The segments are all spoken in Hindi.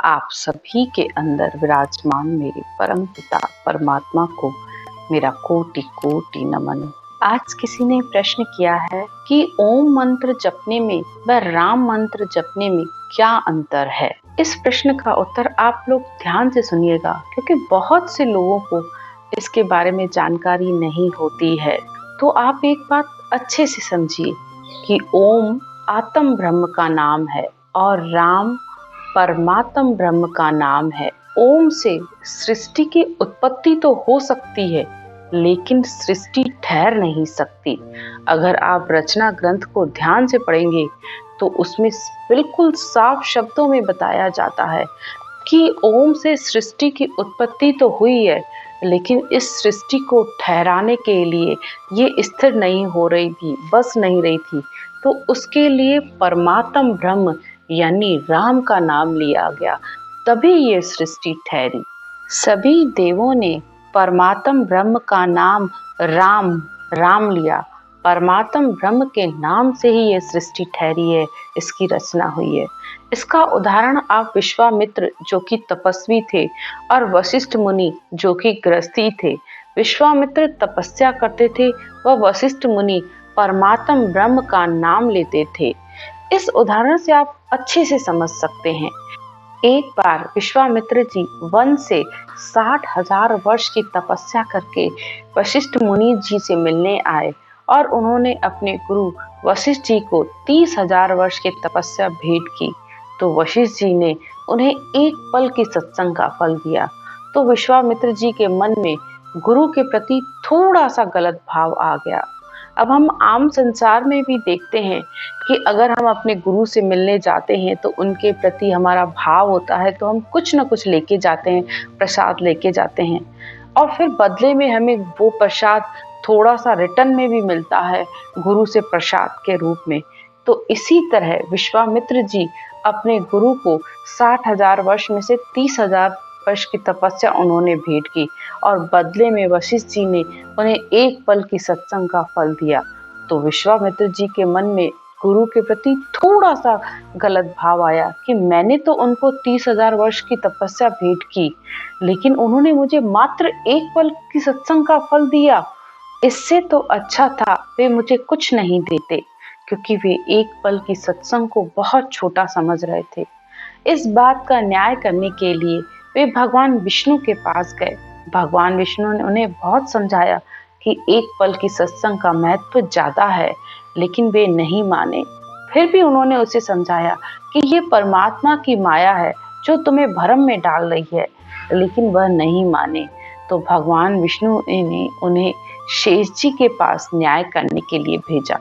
आप सभी के अंदर विराजमान मेरे परम पिता परमात्मा को मेरा कोटि कोटि नमन। आज किसी ने प्रश्न किया है कि ओम मंत्र जपने में व राम मंत्र जपने में क्या अंतर है। इस प्रश्न का उत्तर आप लोग ध्यान से सुनिएगा, क्योंकि बहुत से लोगों को इसके बारे में जानकारी नहीं होती है। तो आप एक बात अच्छे से समझिए कि ओम आत्म ब्रह्म का नाम है और राम परमात्म ब्रह्म का नाम है। ओम से सृष्टि की उत्पत्ति तो हो सकती है, लेकिन सृष्टि ठहर नहीं सकती। अगर आप रचना ग्रंथ को ध्यान से पढ़ेंगे तो उसमें बिल्कुल साफ शब्दों में बताया जाता है कि ओम से सृष्टि की उत्पत्ति तो हुई है, लेकिन इस सृष्टि को ठहराने के लिए ये स्थिर नहीं हो रही थी, बस नहीं रही थी। तो उसके लिए परमात्म ब्रह्म यानी राम का नाम लिया गया, तभी ये सृष्टि ठहरी। सभी देवों ने परमात्म ब्रह्म का नाम राम लिया। परमात्म ब्रह्म के नाम से ही ये सृष्टि ठहरी है, इसकी रचना हुई है। इसका उदाहरण आप विश्वामित्र जो कि तपस्वी थे और वशिष्ठ मुनि जो कि गृहस्थी थे। विश्वामित्र तपस्या करते थे व वशिष्ठ मुनि परमात्म ब्रह्म का नाम लेते थे। इस उदाहरण से आप अच्छे से समझ सकते हैं। एक बार विश्वामित्र जी वन से 60,000 वर्ष की तपस्या करके वशिष्ठ मुनि जी से मिलने आए और उन्होंने अपने गुरु वशिष्ठ जी को 30,000 वर्ष की तपस्या भेंट की। तो वशिष्ठ जी ने उन्हें एक पल की सत्संग का फल दिया। तो विश्वामित्र जी के मन में गुरु के प्रति थोड़ा सा गलत भाव आ गया। अब हम आम संसार में भी देखते हैं कि अगर हम अपने गुरु से मिलने जाते हैं तो उनके प्रति हमारा भाव होता है, तो हम कुछ ना कुछ लेके जाते हैं, प्रसाद लेके जाते हैं और फिर बदले में हमें वो प्रसाद थोड़ा सा रिटर्न में भी मिलता है गुरु से प्रसाद के रूप में। तो इसी तरह विश्वामित्र जी अपने गुरु को 60,000 वर्ष में से 30,000 वर्ष की तपस्या उन्होंने भेंट की और बदले में वशिष्ठ जी ने उन्हें एक पल की सत्संग का फल दिया। तो विश्वामित्र जी के मन में गुरु के प्रति थोड़ा सा गलत भाव आया कि मैंने तो उनको 30,000 वर्ष की तपस्या भेंट की, लेकिन उन्होंने मुझे मात्र एक पल की सत्संग का फल दिया। इससे तो अच्छा था वे मुझे कुछ नहीं देते, क्योंकि वे एक पल की सत्संग को बहुत छोटा समझ रहे थे। इस बात का न्याय करने के लिए वे भगवान विष्णु के पास गए। भगवान विष्णु ने उन्हें बहुत समझाया कि एक पल की सत्संग का महत्व ज्यादा है, लेकिन वे नहीं माने। फिर भी उन्होंने उसे समझाया कि ये परमात्मा की माया है जो तुम्हें भ्रम में डाल रही है, लेकिन वह नहीं माने। तो भगवान विष्णु ने उन्हें शेष जी के पास न्याय करने के लिए भेजा,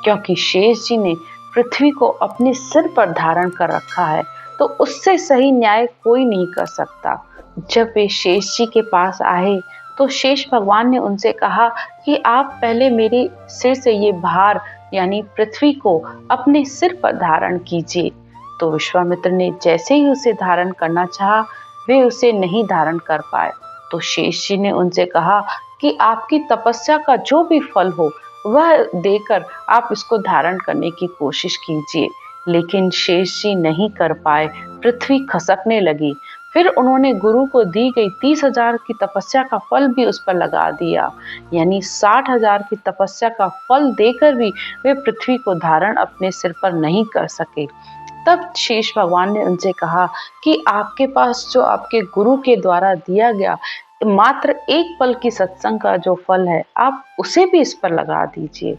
क्योंकि शेष जी ने पृथ्वी को अपने सिर पर धारण कर रखा है, तो उससे सही न्याय कोई नहीं कर सकता। जब वे शेष जी के पास आए तो शेष भगवान ने उनसे कहा कि आप पहले मेरे सिर से ये भार यानी पृथ्वी को अपने सिर पर धारण कीजिए। तो विश्वामित्र ने जैसे ही उसे धारण करना चाहा, वे उसे नहीं धारण कर पाए। तो शेष जी ने उनसे कहा कि आपकी तपस्या का जो भी फल हो वह देकर आप इसको धारण करने की कोशिश कीजिए। लेकिन शेष जी नहीं कर पाए, पृथ्वी खसकने लगी। फिर उन्होंने गुरु को दी गई 30,000 की तपस्या का फल भी उस पर लगा दिया, यानी 60,000 की तपस्या का फल देकर भी वे पृथ्वी को धारण अपने सिर पर नहीं कर सके। तब शेष भगवान ने उनसे कहा कि आपके पास जो आपके गुरु के द्वारा दिया गया मात्र एक पल की सत्संग का जो फल है, आप उसे भी इस पर लगा दीजिए।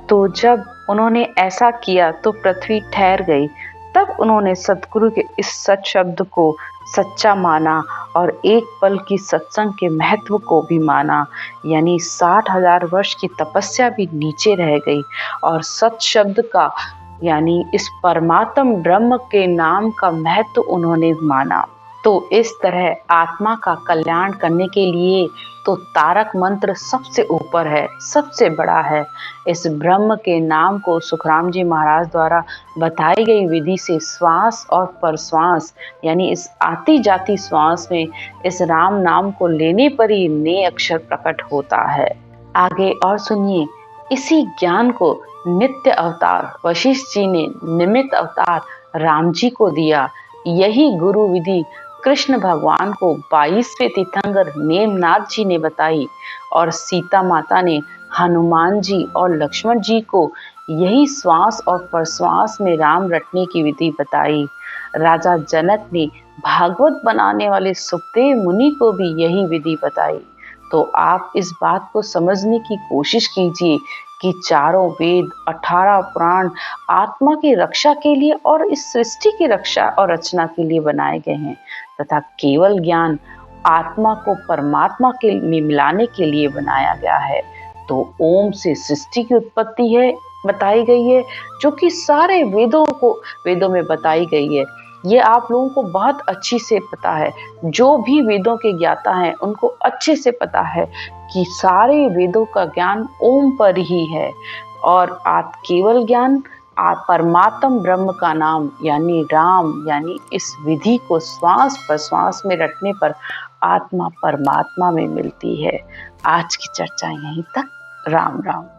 तो जब उन्होंने ऐसा किया तो पृथ्वी ठहर गई। तब उन्होंने सद्गुरु के इस सच शब्द को सच्चा माना और एक पल की सत्संग के महत्व को भी माना, यानी 60,000 वर्ष की तपस्या भी नीचे रह गई और सच शब्द का यानी इस परमात्म ब्रह्म के नाम का महत्व उन्होंने माना। तो इस तरह आत्मा का कल्याण करने के लिए तो तारक मंत्र सबसे ऊपर है, सबसे बड़ा है। इस ब्रह्म के नाम को सुखराम जी महाराज द्वारा बताई गई विधि से श्वास और परश्वास यानी इस आती जाती श्वास में इस राम नाम को लेने पर ही नए अक्षर प्रकट होता है। आगे और सुनिए, इसी ज्ञान को नित्य अवतार वशिष्ठ जी ने निमित्त अवतार राम जी को दिया। यही गुरु विधि कृष्ण भगवान को 22वें तीर्थंकर नेमनाथ जी ने बताई और सीता माता ने हनुमान जी और लक्ष्मण जी को यही श्वास और प्रश्वास में राम रटने की विधि बताई। राजा जनक ने भागवत बनाने वाले सुखदेव मुनि को भी यही विधि बताई। तो आप इस बात को समझने की कोशिश कीजिए कि चारों वेद, 18 पुराण आत्मा की रक्षा के लिए और इस सृष्टि की रक्षा और रचना के लिए बनाए गए हैं तथा केवल ज्ञान आत्मा को परमात्मा के में मिलाने के लिए बनाया गया है। तो ओम से सृष्टि की उत्पत्ति है बताई गई है, जो कि सारे वेदों में बताई गई है। ये आप लोगों को बहुत अच्छी से पता है, जो भी वेदों के ज्ञाता हैं उनको अच्छे से पता है कि सारे वेदों का ज्ञान ओम पर ही है। और आप केवल ज्ञान आप परमात्म ब्रह्म का नाम यानी राम यानी इस विधि को श्वास प्रश्वास में रटने पर आत्मा परमात्मा में मिलती है। आज की चर्चा यहीं तक। राम राम।